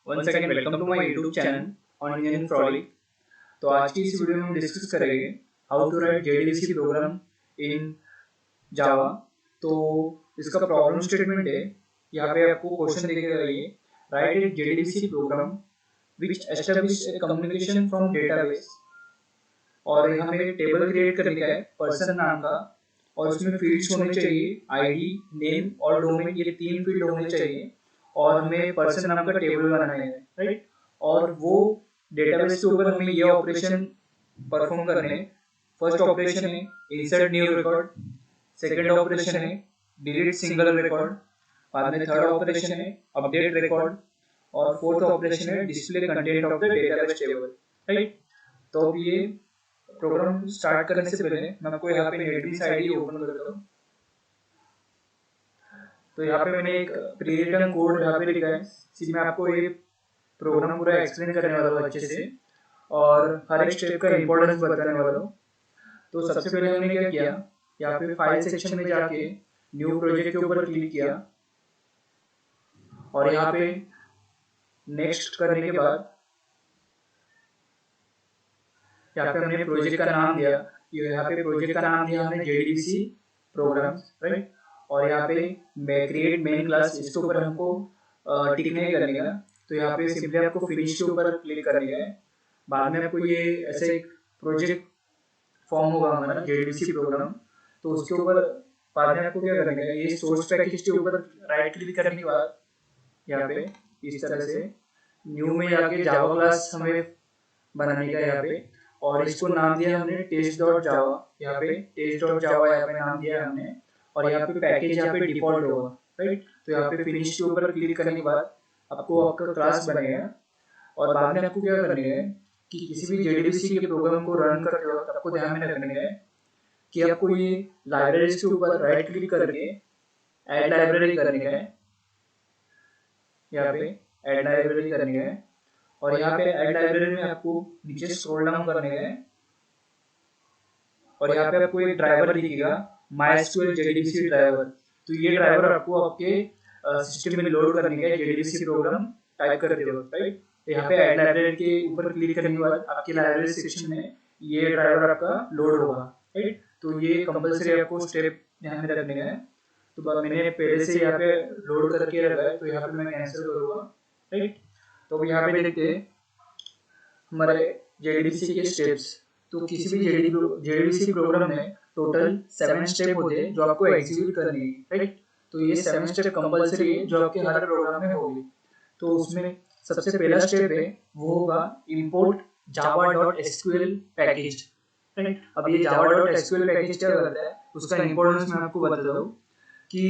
once again welcome to my YouTube channel on Indian Frolic। तो आज की इस वीडियो में हम डिस्कस करेंगे how to write JDBC program in Java. तो इसका प्रॉब्लम स्टेटमेंट है, यहाँ पे आपको क्वेश्चन देखेगा ये, write a JDBC program which establish a communication from database. और यहाँ पे टेबल क्रिएट करने का है पर्सन नाम का, और उसमें फील्ड्स होने चाहिए आईडी, नेम और डोमेन, ये 3 फील्ड होने चाहिए। और हमें पर्सन नाम का टेबल बनाना है, राइट। और वो डेटाबेस के ऊपर हमें ये ऑपरेशन परफॉर्म करने हैं। फर्स्ट ऑपरेशन है insert new record, second operation है डिलीट सिंगल रिकॉर्ड, बाद में थर्ड ऑपरेशन है अपडेट रिकॉर्ड, और फोर्थ ऑपरेशन है display content of the database table, right. तो अब ये प्रोग्राम स्टार्ट करने से पहले मैं आपको यहाँ पे नेटबीन्स आईडी ओपन करता हूँ। तो यहाँ पे मैंने एक प्री रिटन कोड यहाँ पे लिखा है, मैं आपको ये प्रोग्राम पूरा एक्सप्लेन करने वाला हूँ अच्छे से, और हर एक स्टेप का इंपॉर्टेंस बताने वाला हूँ। तो सबसे पहले हमने क्या किया, यहाँ पे फाइल सेक्शन में जाके न्यू प्रोजेक्ट के ऊपर क्लिक किया, और यहाँ पे नेक्स्ट करने के बाद यहाँ पे हमने प्रोजेक्ट का नाम दिया, यहाँ पे प्रोजेक्ट का नाम दिया हमने JDBC प्रोग्राम, राइट। और यहाँ पे क्रिएट मेन क्लास, इसके ऊपर हमको टिक नहीं करने का, तो यहाँ पे सिंपली आपको फिनिश के ऊपर क्लिक करने का है। बाद में आपको ये ऐसे एक प्रोजेक्ट फॉर्म होगा हमारा JDBC प्रोग्राम, तो उसके ऊपर बाद में आपको क्या करने का है, ये सोर्स पैकेज के ऊपर राइट क्लिक करने के बाद यहाँ पे इस तरह से न्यू में जाके जावा क्लास हमें बनाने का यहाँ पे, और इसको नाम दिया हमने test.java, यहाँ पे test.java यहाँ पे नाम दिया हमने, और यहाँ पे पैकेज यहाँ पे डिफॉल्ट होगा, राइट। तो यहाँ पे फिनिश के ऊपर क्लिक करने के बाद आपको आपका क्लास बनेगा। और बाद में आपको क्या करने है कि किसी भी JDBC के प्रोग्राम को रन करते वक्त आपको ध्यान में रखने है कि आपको ये लाइब्रेरीज के ऊपर राइट क्लिक करके ऐड लाइब्रेरी करने का है, यहाँ पे ऐड लाइब्रेरी करने का है। और यहाँ पे ऐड लाइब्रेरी में आपको नीचे स्क्रॉल डाउन करने का है, और यहाँ पे आपको एक ड्राइवर दिखेगा MySQL JDBC ड्राइवर। तो ये ड्राइवर आपको आपके सिस्टम में लोड करने का है JDBC प्रोग्राम टाइप करते हो, राइट। तो यहाँ पे ऐड लाइब्रेरी के ऊपर क्लिक करने के बाद आपके लाइब्रेरी सेक्शन में ये ड्राइवर आपका लोड होगा, राइट। तो ये कंपलसरी आपको स्टेप ध्यान में रखने का है। तो मैंने पहले से यहाँ पे लोड करके रखा है, तो यहाँ पे मैं कैंसिल करूँगा, राइट। तो यहाँ पे देखते हैं हमारे JDBC के स्टेप्स। तो किसी भी JDBC प्रोग्राम में टोटल 7 स्टेप होते हैं जो आपको एग्जीक्यूट करने हैं, राइट। तो ये 7 स्टेप कंपलसरी है जो आपके हर प्रोग्राम में होंगे। तो उसमें सबसे पहला स्टेप है वो होगा import java.sql पैकेज, राइट। अब ये java.sql पैकेज क्या करता है उसका इंपॉर्टेंस मैं आपको बताता हूँ कि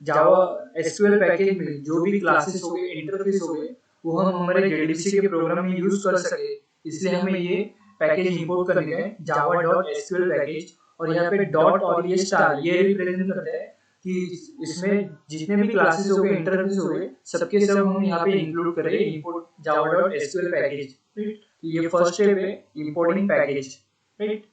जावा SQL पैकेज में जो भी क्लासेस हो गए, इंटरफेस हो गए, वो हम हमारे JDBC के प्रोग्राम में यूज कर सके, इसलिए हमें ये पैकेज इंपोर्ट करने का है java.sql पैकेज। और यहाँ पे डॉट और ये स्टार ये रिप्रेजेंट करता है कि इसमें जितने भी क्लासेस हो गए, इंटरफेस हो गए, सबके सब हम यहाँ पे इंक्लूड करें इंपोर्ट java.sql पैकेज, राइट। ये फर्स्ट स्टेप है इंपोर्टिंग पैकेज, राइट।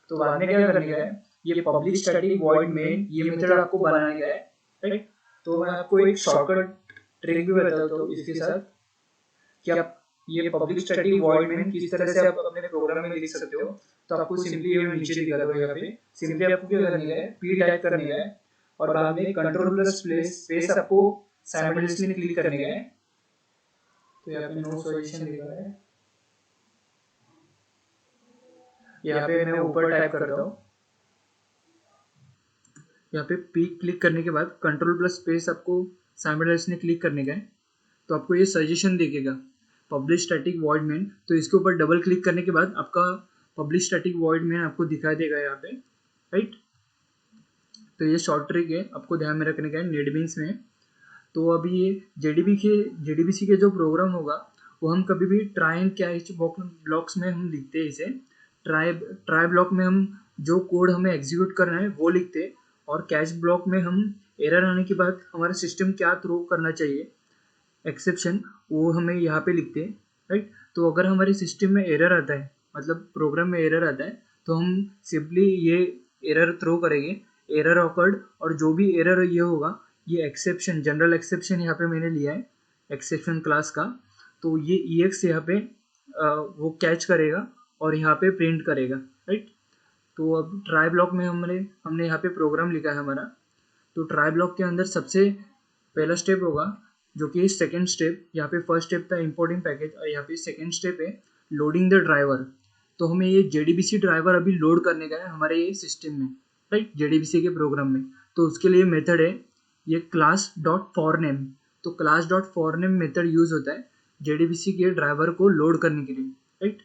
तो बाद में क्या करने का है, ये पब्लिक स्टैटिक वॉइड मेन ये मेथड आपको बनाने का है, राइट। तो मैं आपको एक शॉर्टकट ट्रिक भी बताता हूँ इसके साथ कि आप ये पब्लिक स्टैटिक वॉइड मेन किस तरह से आप अपने प्रोग्राम में लिख सकते हो। तो आपको सिंपली ये नीचे दिखा दो, यहाँ पे सिंपली आपको क्या करने का है, p टाइप करने का है, और बाद में कंट्रोल+स्पेस आपको साइमल्टेनियसली क्लिक करने का है। तो यहाँ पे नो सॉल्यूशन लिखा है, यहाँ पे मैं ऊपर टाइप करता हूँ, यहाँ पे P क्लिक करने के बाद कंट्रोल+स्पेस आपको साइमल्टेनियसली क्लिक करने का है। तो आपको ये सजेशन दिखेगा पब्लिश स्टैटिक वॉइड मेन, तो इसके ऊपर डबल क्लिक करने के बाद आपका पब्लिश स्टैटिक वॉइड मेन आपको दिखाई देगा यहाँ पे, राइट। तो ये शॉर्ट ट्रिक है, आपको ध्यान में रखने का है नेटबीन्स में। तो अभी ये JDBC के जो प्रोग्राम होगा वो हम कभी भी ट्राई एंड कैच ब्लॉक्स में हम लिखते हैं इसे। ट्राई ब्लॉक में हम जो कोड हमें एग्जीक्यूट करना है वो लिखते हैं, और कैच ब्लॉक में हम एरर आने के बाद हमारा सिस्टम क्या थ्रो करना चाहिए एक्सेप्शन वो हमें यहाँ पे लिखते हैं, राइट। तो अगर हमारे सिस्टम में एरर आता है, मतलब प्रोग्राम में एरर आता है, तो हम सिंपली ये एरर थ्रो करेंगे एरर ऑकर्ड, और जो भी एरर ये होगा ये एक्सेप्शन जनरल एक्सेप्शन यहाँ पे मैंने लिया है एक्सेप्शन क्लास का, तो ये EX यहाँ पे वो कैच करेगा और यहाँ पे प्रिंट करेगा, राइट। तो अब ट्राई ब्लॉक में हमने यहाँ पे प्रोग्राम लिखा है हमारा। तो ट्राई ब्लॉक के अंदर सबसे पहला स्टेप होगा जो कि सेकंड स्टेप, यहाँ पे फर्स्ट स्टेप था इंपोर्टिंग पैकेज और यहाँ पे सेकंड स्टेप है लोडिंग द ड्राइवर। तो हमें ये JDBC ड्राइवर अभी लोड करने का है हमारे ये सिस्टम में, राइट, JDBC के प्रोग्राम में। तो उसके लिए मेथड है ये क्लास डॉट फॉर नेम। तो class dot for name method use होता है JDBC के ड्राइवर को लोड करने के लिए, राइट।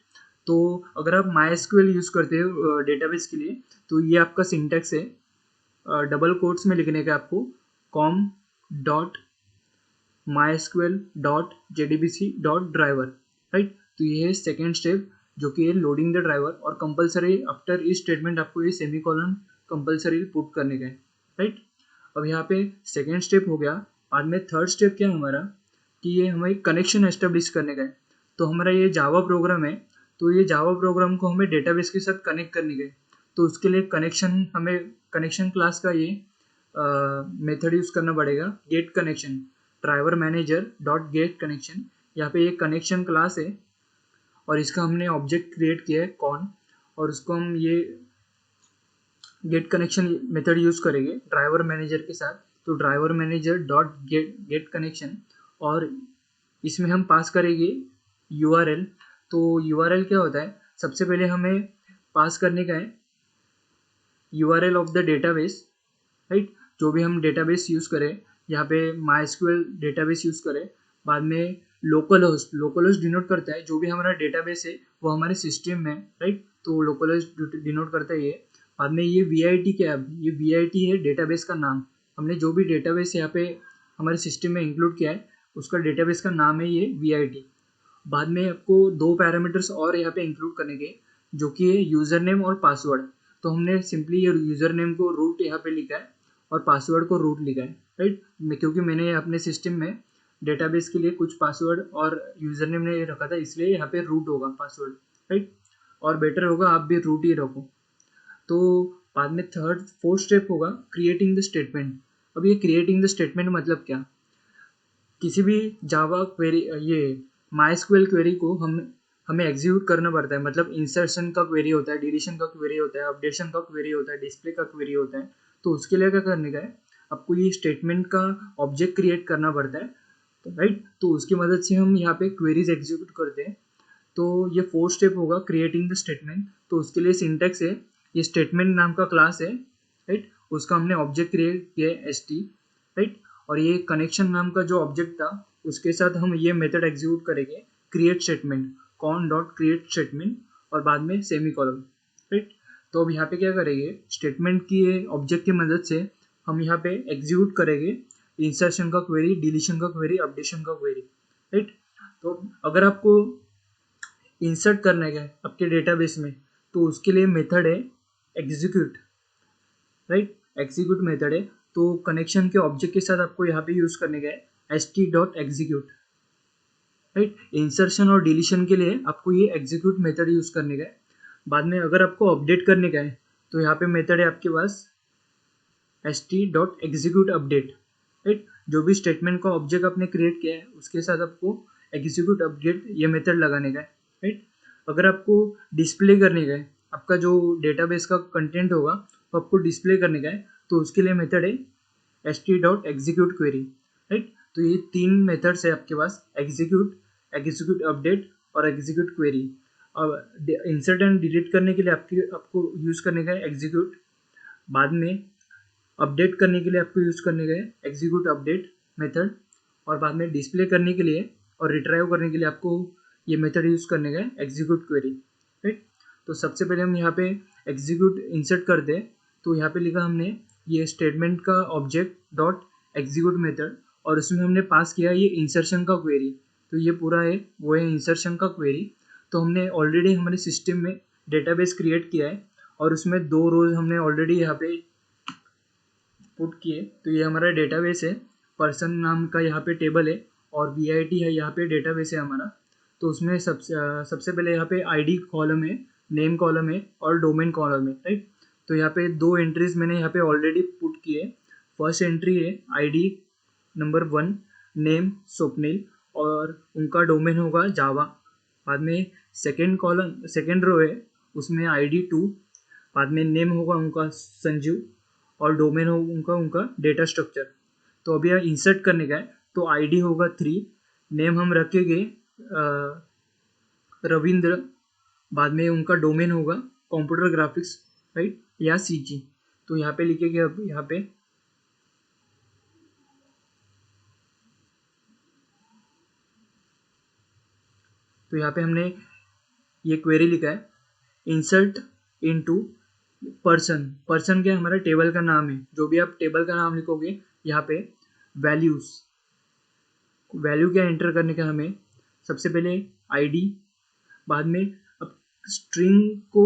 तो अगर आप MySQL यूज करते हो डेटाबेस के लिए तो ये आपका सिंटैक्स है, डबल कोट्स में लिखने का आपको com dot mysql dot jdbc dot driver, right. तो ये है सेकेंड स्टेप जो कि है लोडिंग द ड्राइवर, और कंपलसरी आफ्टर इस स्टेटमेंट आपको ये सेमीकोलन कंपलसरी पुट करने का है, राइट। अब यहाँ पे सेकेंड स्टेप हो गया। बाद में थर्ड स्टेप क्या है हमारा कि ये हमें कनेक्शन एस्टेब्लिश करने का है। तो हमारा ये जावा प्रोग्राम है, तो ये जावा प्रोग्राम को हमें डेटाबेस के साथ कनेक्ट करने का है। तो उसके लिए कनेक्शन क्लास का ये मेथड यूज करना पड़ेगा, get connection driver manager dot get connection. यहाँ पे ये कनेक्शन क्लास है और इसका हमने ऑब्जेक्ट क्रिएट किया है कॉन, और उसको हम ये गेट कनेक्शन मेथड यूज करेंगे ड्राइवर मैनेजर के साथ। तो driver manager dot get connection, और इसमें हम पास करेंगे URL। तो URL क्या होता है, सबसे पहले हमें पास करने का है URL of the database, right. जो भी हम डेटाबेस यूज़ करें, यहाँ पे MySQL डेटाबेस यूज़ करें। बाद में लोकल होस्ट डिनोट करता है जो भी हमारा डेटाबेस है वो हमारे सिस्टम में, राइट। तो लोकल होस्ट डिनोट करता है ये। बाद में ये VIT क्या है, ये VIT है डेटाबेस का नाम। हमने जो भी डेटाबेस यहाँ पे हमारे सिस्टम में इंक्लूड किया है उसका डेटाबेस का नाम है ये VIT। बाद में आपको 2 पैरामीटर्स और यहाँ पे इंक्लूड करने के जो कि है यूज़र नेम और पासवर्ड। तो हमने सिंपली ये यूज़र नेम को रूट यहाँ पे लिखा है और पासवर्ड को रूट लिखा है, राइट। क्योंकि मैंने अपने सिस्टम में डेटाबेस के लिए कुछ पासवर्ड और यूज़र नेम ने रखा था, इसलिए यहाँ पे रूट होगा पासवर्ड, राइट। और बेटर होगा आप भी रूट ही रखो। तो बाद में फोर्थ स्टेप होगा क्रिएटिंग द स्टेटमेंट। अब ये क्रिएटिंग द स्टेटमेंट मतलब क्या, किसी भी जावा क्वेरी ये MySQL क्वेरी को हमें एग्जीक्यूट करना पड़ता है। मतलब इंसर्शन का क्वेरी होता है, डिलीशन का क्वेरी होता है, अपडेशन का क्वेरी होता है, डिस्प्ले का क्वेरी होता है। तो उसके लिए क्या करने का है, आपको ये स्टेटमेंट का ऑब्जेक्ट क्रिएट करना पड़ता है, तो राइट। तो उसकी मदद से हम यहाँ पे क्वेरीज एग्जीक्यूट करते हैं। तो ये फोर्थ स्टेप होगा क्रिएटिंग द स्टेटमेंट। तो उसके लिए सिंटैक्स है, ये स्टेटमेंट नाम का क्लास है, राइट। उसका हमने ऑब्जेक्ट क्रिएट किया है ST, राइट। और ये कनेक्शन नाम का जो ऑब्जेक्ट था उसके साथ हम ये मेथड एग्जीक्यूट करेंगे create statement cone dot create statement और बाद में सेमीकोलन, राइट। तो अब यहाँ पे क्या करेंगे, स्टेटमेंट की ये ऑब्जेक्ट की मदद से हम यहाँ पे एग्जीक्यूट करेंगे इंसर्शन का क्वेरी, डिलीशन का क्वेरी, अपडेशन का क्वेरी, राइट। तो अगर आपको इंसर्ट करना है आपके डेटाबेस में तो उसके लिए मेथड है एग्जीक्यूट, राइट। एग्जीक्यूट मेथड है। तो कनेक्शन के ऑब्जेक्ट के साथ आपको यहाँ पे यूज करने का है st.execute, राइट। इंसर्शन और डिलीशन के लिए आपको ये एग्जीक्यूट मेथड यूज करने का है। बाद में अगर आपको अपडेट करने का है तो यहाँ पे मेथड है आपके पास st.execute अपडेट, राइट। जो भी स्टेटमेंट का ऑब्जेक्ट आपने क्रिएट किया है उसके साथ आपको एग्जीक्यूट अपडेट ये मेथड लगाने का है, राइट। अगर आपको डिस्प्ले करने का है, आपका जो डेटाबेस का कंटेंट होगा वो आपको डिस्प्ले करने का है, तो उसके लिए मेथड है st.execute query, राइट। तो ये 3 मेथड्स है आपके पास, एग्जीक्यूट अपडेट और एग्जीक्यूट क्वेरी। अब इंसर्ट एंड डिलीट करने के लिए आपको यूज करने का है एग्जीक्यूट। बाद में अपडेट करने के लिए आपको यूज करने का है एग्जीक्यूट अपडेट मेथड, और बाद में डिस्प्ले करने के लिए और रिट्राइव करने के लिए आपको ये मेथड यूज करने का है एग्जीक्यूट क्वेरी, राइट। तो सबसे पहले हम यहाँ पे एग्जीक्यूट इंसर्ट करते हैं। तो यहाँ पे लिखा हमने ये स्टेटमेंट का ऑब्जेक्ट डॉट एग्जीक्यूट मेथड, और उसमें हमने पास किया ये इंसर्शन का क्वेरी। तो ये पूरा है वो है इंसर्शन का क्वेरी। तो हमने ऑलरेडी हमारे सिस्टम में डेटाबेस क्रिएट किया है और उसमें 2 रोज हमने ऑलरेडी यहाँ पे पुट किए। तो ये हमारा डेटाबेस है, पर्सन नाम का यहाँ पे टेबल है और VIT है यहाँ पे डेटाबेस है हमारा। तो उसमें सबसे पहले यहाँ पे ID कॉलम है, नेम कॉलम है और डोमेन कॉलम है, राइट। तो यहाँ पे 2 एंट्रीज मैंने यहाँ पे ऑलरेडी पुट किए। फर्स्ट एंट्री है ID नंबर 1 नेम स्वप्निल, और उनका डोमेन होगा जावा। बाद में सेकेंड रो है, उसमें ID 2, बाद में नेम होगा उनका संजू, और डोमेन हो उनका उनका डेटा स्ट्रक्चर। तो अभी यहाँ इंसर्ट करने का है, तो ID होगा 3, नेम हम रखेंगे रविंद्र, बाद में उनका डोमेन होगा कंप्यूटर ग्राफिक्स, राइट, या CG। तो यहाँ पे लिखेंगे अब यहाँ पे तो यहाँ पे हमने ये क्वेरी लिखा है, इंसर्ट इनटू पर्सन। पर्सन क्या, हमारा टेबल का नाम है। जो भी आप टेबल का नाम लिखोगे यहाँ पे वैल्यूज, वैल्यू क्या एंटर करने का हमें, सबसे पहले ID, बाद में अब स्ट्रिंग को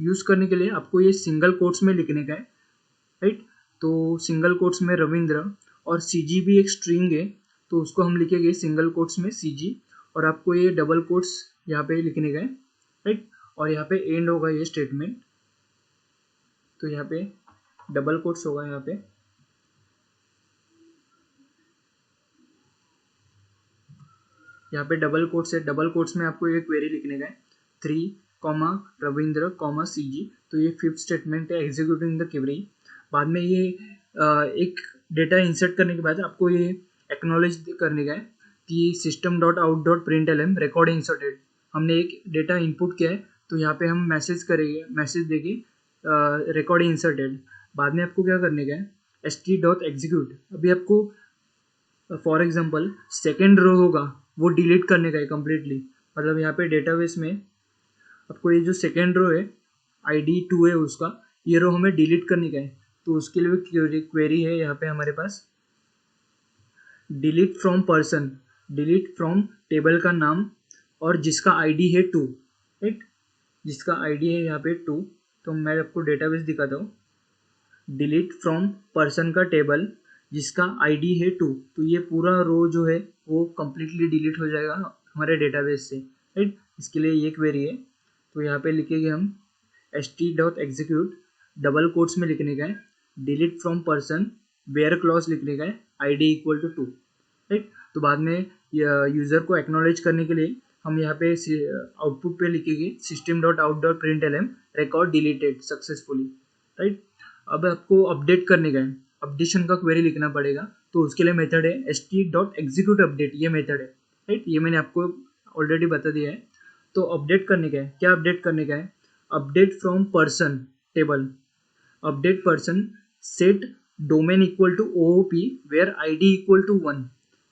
यूज करने के लिए आपको ये सिंगल कोट्स में लिखने का है, राइट। तो सिंगल कोट्स में रविंद्र, और CG भी एक स्ट्रिंग है, तो उसको हम लिखेंगे सिंगल कोट्स में CG, और आपको ये डबल कोट्स यहाँ पे लिखने का है, राइट। और यहाँ पे एंड होगा ये स्टेटमेंट, तो यहाँ पे डबल कोट्स होगा यहाँ पे, डबल कोट्स है। डबल कोट्स में आपको ये क्वेरी लिखने का है 3, रविंद्र, CG। तो ये 5th स्टेटमेंट है, एग्जीक्यूटिंग द क्वेरी। बाद में ये एक डेटा इंसर्ट करने के बाद आपको ये एक्नॉलेज करने का है कि system.out.println रिकॉर्ड इंसर्टेड। हमने एक डेटा इनपुट किया है, तो यहाँ पे हम मैसेज देंगे रिकॉर्ड इंसर्टेड। बाद में आपको क्या करने का है, st.execute। अभी आपको फॉर एग्जांपल सेकेंड रो होगा वो डिलीट करने का है कम्प्लीटली। मतलब यहाँ पे डेटाबेस में आपको ये जो सेकेंड रो है ID 2 है उसका, ये रो हमें डिलीट करने का है। तो उसके लिए क्वेरी है यहाँ पे हमारे पास, delete from person, delete from table का नाम और जिसका ID है 2, राइट, जिसका ID है यहाँ पे 2। तो मैं आपको डेटाबेस दिखाता हूँ, डिलीट फ्रॉम पर्सन का टेबल जिसका ID है 2। तो ये पूरा रो जो है वो कम्प्लीटली डिलीट हो जाएगा हमारे डेटाबेस से, राइट। इसके लिए ये क्वेरी है। तो यहाँ पे लिखेंगे हम st.execute, डबल कोट्स में लिखने का है delete from person, where clause लिखने का है ID = 2, राइट। तो बाद में यूज़र को एक्नॉलेज करने के लिए हम यहाँ पे आउटपुट पे लिखेंगे system.out.println record deleted successfully, right. अब आपको अपडेट करने का है, अपडेशन का क्वेरी लिखना पड़ेगा। तो उसके लिए मेथड है st.execute अपडेट, ये मेथड है, राइट। ये मैंने आपको ऑलरेडी बता दिया है। तो अपडेट करने का है, क्या अपडेट करने का है, update from person table, update person set domain = OOP where ID = 1।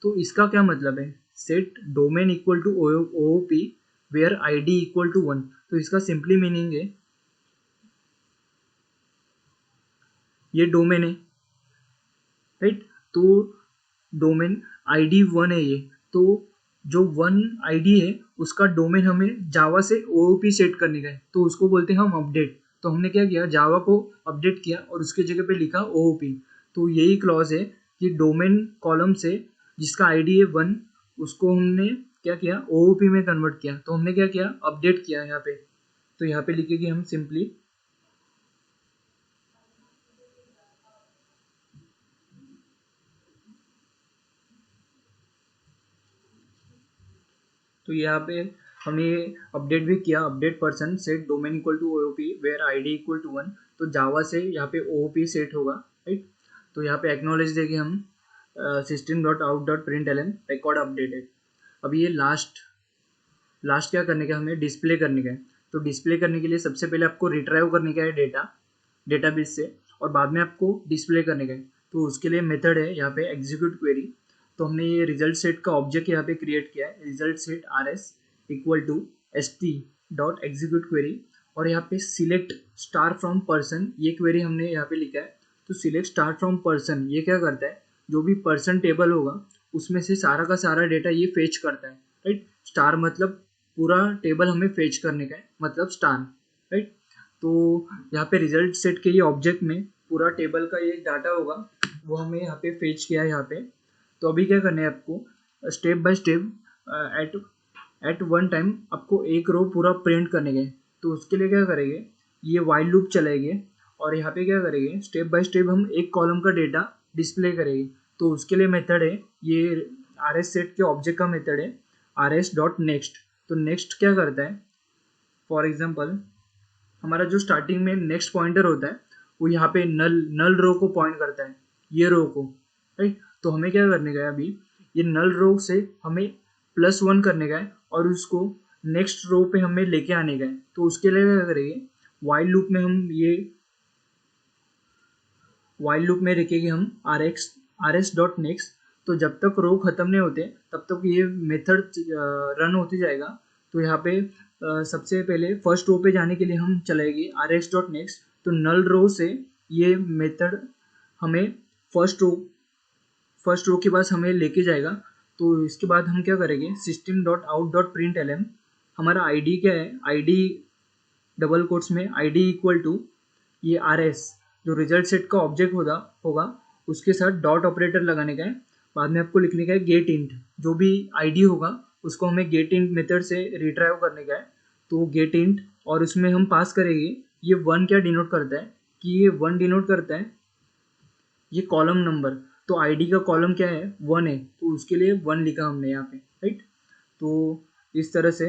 तो इसका क्या मतलब है, set domain = OOP where ID = 1। तो इसका सिंपली मीनिंग है, ये डोमेन है, राइट। तो डोमेन ID 1 है ये, तो जो 1 ID है उसका डोमेन हमें जावा से OOP सेट करने का है, तो उसको बोलते हैं हम अपडेट। तो हमने क्या किया, जावा को अपडेट किया और उसके जगह पे लिखा OOP। तो यही क्लॉज है कि डोमेन कॉलम से जिसका ID है 1, उसको हमने क्या किया, OOP में कन्वर्ट किया। तो हमने क्या किया, अपडेट किया यहाँ पे। तो यहाँ पे लिखेंगे हम सिंपली, तो यहाँ पे हमने ये अपडेट भी किया, update person set domain = OOP where ID = 1। तो जावा से यहाँ पे OOP सेट होगा, राइट। तो यहाँ पे एक्नॉलेज देंगे हम system.out.println रिकॉर्ड अपडेटेड। अब ये लास्ट क्या करने का, हमें डिस्प्ले करने का है। तो डिस्प्ले करने के लिए सबसे पहले आपको रिट्राइव करने का है डेटाबेस से, और बाद में आपको डिस्प्ले करने का है। तो उसके लिए मेथड है यहाँ पे एग्जीक्यूट क्वेरी। तो हमने ये रिजल्ट सेट का ऑब्जेक्ट यहाँ पे क्रिएट किया है, result set RS = st.execute query, और यहाँ पे सिलेक्ट स्टार फ्रॉम पर्सन, ये क्वेरी हमने यहाँ पे लिखा है। तो सिलेक्ट स्टार फ्रॉम पर्सन ये क्या करता है, जो भी पर्सन टेबल होगा उसमें से सारा का सारा डेटा ये फेच करता है, राइट। स्टार मतलब पूरा टेबल हमें फेच करने का है, मतलब स्टार, राइट। तो यहाँ पे रिजल्ट सेट के ये ऑब्जेक्ट में पूरा टेबल का ये डाटा होगा, वो हमें यहाँ पे फेच किया है यहाँ पे। तो अभी क्या करना है आपको, step by step at one time आपको एक रो पूरा प्रिंट करने का है। तो उसके लिए क्या करेंगे, ये वाइल लूप चलाएंगे और यहाँ पे क्या करेंगे, स्टेप बाय स्टेप हम एक कॉलम का डेटा डिस्प्ले करेंगे। तो उसके लिए मेथड है ये आर एस सेट के ऑब्जेक्ट का मेथड है आर एस डॉट नेक्स्ट। तो नेक्स्ट क्या करता है, फॉर एग्जाम्पल हमारा जो स्टार्टिंग में नेक्स्ट पॉइंटर होता है वो यहाँ पे नल नल रो को पॉइंट करता है, ये रो को, राइट। तो हमें क्या करने का है अभी, ये नल रो से हमें +1 करने का है और उसको नेक्स्ट रो पे हमें लेके आने का है। तो उसके लिए क्या करेंगे, वाइल लूप में हम ये वाइल लूप में रखेंगे हम आर एस डॉट नेक्स्ट। तो जब तक रो खत्म नहीं होते तब तक ये मेथड रन होते जाएगा। तो यहाँ पे सबसे पहले फर्स्ट रो पे जाने के लिए हम चलाएंगे आर एस डॉट नेक्स्ट। तो नल रो से ये मेथड हमें फर्स्ट रो के पास हमें लेके जाएगा। तो इसके बाद हम क्या करेंगे, system dot out dot print L M, हमारा आईडी क्या है, आईडी डबल कोट्स में आईडी इक्वल टू ये आर एस जो रिजल्ट सेट का ऑब्जेक्ट होगा उसके साथ डॉट ऑपरेटर लगाने का है। बाद में आपको लिखने का है गेट इंट, जो भी आईडी होगा उसको हमें गेट इंट मेथड से रिट्राइव करने का है। तो गेट इंट और उसमें हम पास करेंगे ये 1 क्या डिनोट करता है, कि ये 1 डिनोट करता है ये कॉलम नंबर। तो आईडी का कॉलम क्या है, 1 है, तो उसके लिए 1 लिखा हमने यहाँ पे, राइट। तो इस तरह से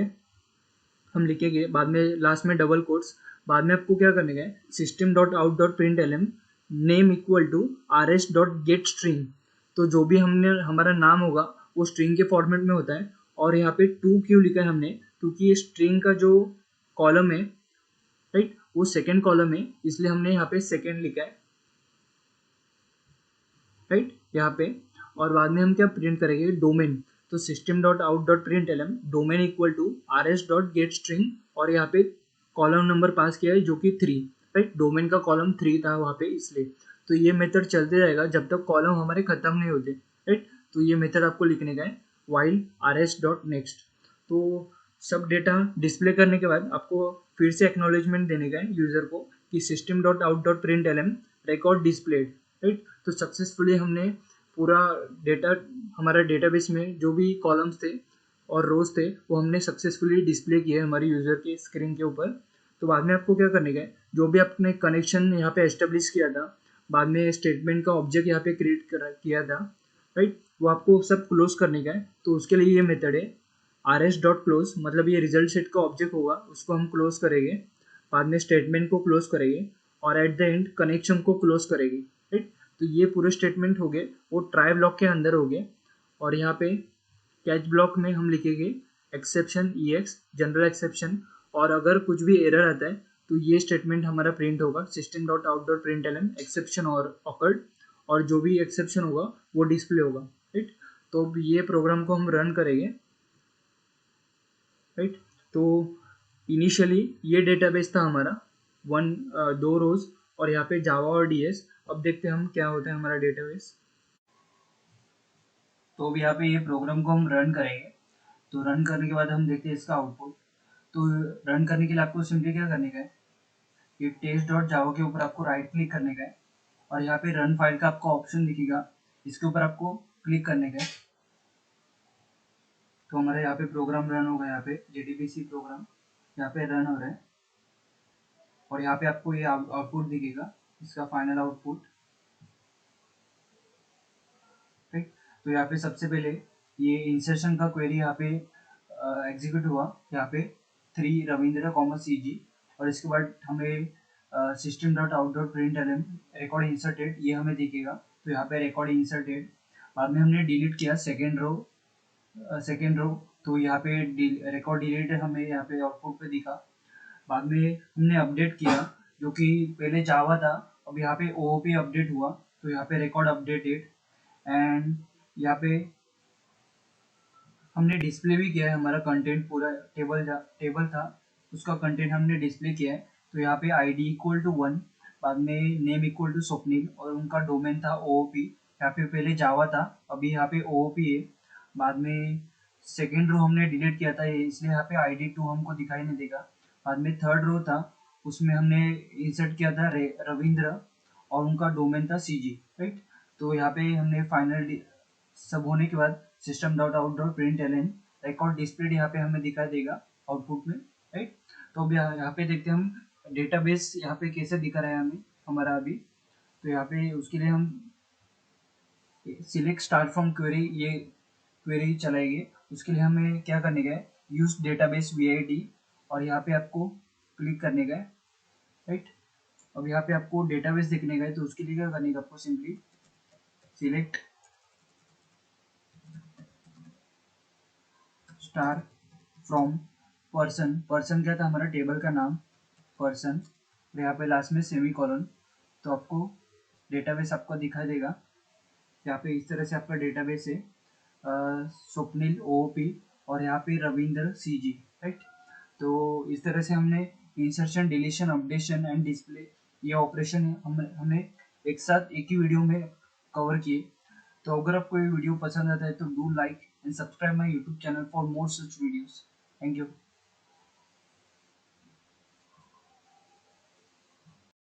हम लिखेंगे, बाद में लास्ट में डबल कोट्स। बाद में आपको क्या करने का है, system dot out dot print L M name equal to R S dot get string. तो जो भी हमारा नाम होगा वो स्ट्रिंग के फॉर्मेट में होता है। और यहाँ पे 2 क्यों लिखा है हमने, क्योंकि ये स्ट्रिंग का जो कॉलम है, राइट, वो सेकेंड कॉलम है, इसलिए हमने यहाँ पे सेकेंड लिखा है, राइट, यहाँ पे। और बाद में हम क्या प्रिंट करेंगे, डोमेन। तो system dot out dot print L M domain equal to R S dot get string, और यहाँ पे कॉलम नंबर पास किया है जो कि 3, राइट, डोमेन का कॉलम 3 था वहाँ पे, इसलिए। तो ये मेथड चलते रहेगा जब तक कॉलम हमारे खत्म नहीं होते, राइट। तो ये मेथड आपको लिखने का है while are S dot next. तो सब डेटा डिस्प्ले करने के बाद आपको फिर से एक्नॉलेजमेंट देने का है यूजर को कि system dot out dot print L M record displayed, right. तो सक्सेसफुली हमने पूरा डेटा, हमारा डेटाबेस में जो भी कॉलम्स थे और रोज थे वो हमने सक्सेसफुली डिस्प्ले किए हमारे यूज़र के स्क्रीन के ऊपर। तो बाद में आपको क्या करने का है, जो भी आपने कनेक्शन यहाँ पे एस्टेब्लिश किया था, बाद में स्टेटमेंट का ऑब्जेक्ट यहाँ पे क्रिएट किया था, राइट, वो आपको सब क्लोज करने का है। तो उसके लिए ये मेथड है आर एस डॉट क्लोज, मतलब ये रिजल्ट सेट का ऑब्जेक्ट होगा उसको हम क्लोज करेंगे, बाद में स्टेटमेंट को क्लोज करेंगे और एट द एंड कनेक्शन को क्लोज करेंगे, राइट। तो ये पूरे स्टेटमेंट हो गए, वो ट्राई ब्लॉक के अंदर हो गए। और यहाँ पे कैच ब्लॉक में हम लिखेंगे एक्सेप्शन ई एक्स, जनरल एक्सेप्शन, और अगर कुछ भी एरर आता है तो ये स्टेटमेंट हमारा प्रिंट होगा, system dot out dot print L M exception और ऑकर्ड, और जो भी एक्सेप्शन होगा वो डिस्प्ले होगा, राइट। तो अब ये प्रोग्राम को हम रन करेंगे, राइट। तो इनिशियली ये डेटाबेस था हमारा 2 रोज, और यहाँ पे जावा और डीएस। अब देखते हैं हम क्या होता है हमारा डेटाबेस। तो अब यहाँ पे ये प्रोग्राम को हम रन करेंगे। तो रन करने के बाद हम देखते हैं इसका आउटपुट। तो रन करने के लिए आपको सिंपली क्या करने का है, ये टेस्ट डॉट जावा के ऊपर आपको राइट क्लिक करने का है और यहाँ पे रन फाइल का आपको ऑप्शन दिखेगा, इसके ऊपर आपको क्लिक करने का है। तो हमारे यहाँ पे प्रोग्राम रन होगा, यहाँ पे JDBC प्रोग्राम यहाँ पे रन हो रहा है और यहाँ पे आपको ये आउटपुट दिखेगा, इसका फाइनल आउटपुट, ठीक। तो यहाँ पे सबसे पहले ये इंसर्शन का क्वेरी यहाँ पे एग्जीक्यूट हुआ, यहाँ पे 3 रविंद्र कॉमा CG, और इसके बाद हमें system dot out dot print L M record inserted ये हमें दिखेगा। तो यहाँ पे रिकॉर्ड इंसर्टेड, बाद में हमने डिलीट किया सेकेंड रो, तो यहाँ पे रिकॉर्ड डिलीटेड हमें यहाँ पे आउटपुट पे दिखा। बाद में हमने अपडेट किया, जो कि पहले जावा था, अब यहाँ पे OOP अपडेट हुआ, तो यहाँ पे रिकॉर्ड अपडेटेड, एंड यहाँ पे हमने डिस्प्ले भी किया है हमारा कंटेंट, पूरा टेबल था उसका कंटेंट हमने डिस्प्ले किया है। तो यहाँ पे आईडी इक्वल टू 1, बाद में नेम इक्वल टू स्वप्निल, और उनका डोमेन था OOP। यहाँ पे पहले जावा था, अभी यहाँ पे OOP है। बाद में सेकेंड रो हमने डिलीट किया था, इसलिए यहाँ पे ID2 हमको दिखाई नहीं देगा। बाद में थर्ड रो था, उसमें हमने इंसर्ट किया था रविंद्र, और उनका डोमेन था CG, राइट। तो यहाँ पे हमने फाइनल सब होने के बाद system dot out dot print L N record displayed यहाँ पे हमें दिखाई देगा आउटपुट में, राइट। तो अब यहाँ पे देखते हैं हम डेटाबेस यहाँ पे कैसे दिखा रहा है हमें हमारा अभी। तो यहाँ पे उसके लिए हम सिलेक्ट स्टार्ट फ्रॉम क्वेरी, ये क्वेरी चलाएगी। उसके लिए हमें क्या करने का है, यूज डेटाबेस VID, और यहाँ पे आपको क्लिक करने का है, राइट। अब यहाँ पे आपको डेटाबेस देखने का है, तो उसके लिए क्या करने का, आपको simply select star from person. Person क्या था, हमारा टेबल का नाम पर्सन, और यहाँ पे लास्ट में सेमी कॉलन। तो आपको डेटाबेस आपको दिखाई देगा, यहाँ पे इस तरह से आपका डेटाबेस है, स्वप्निल OOP, और यहाँ पे रविंद्र CG, राइट। तो इस तरह से हमने insertion, deletion, updation and display, ये ऑपरेशन हमने एक साथ एक ही वीडियो में कवर किए। तो अगर आपको ये वीडियो पसंद आता है तो do like and subscribe my YouTube channel for more such videos. Thank you.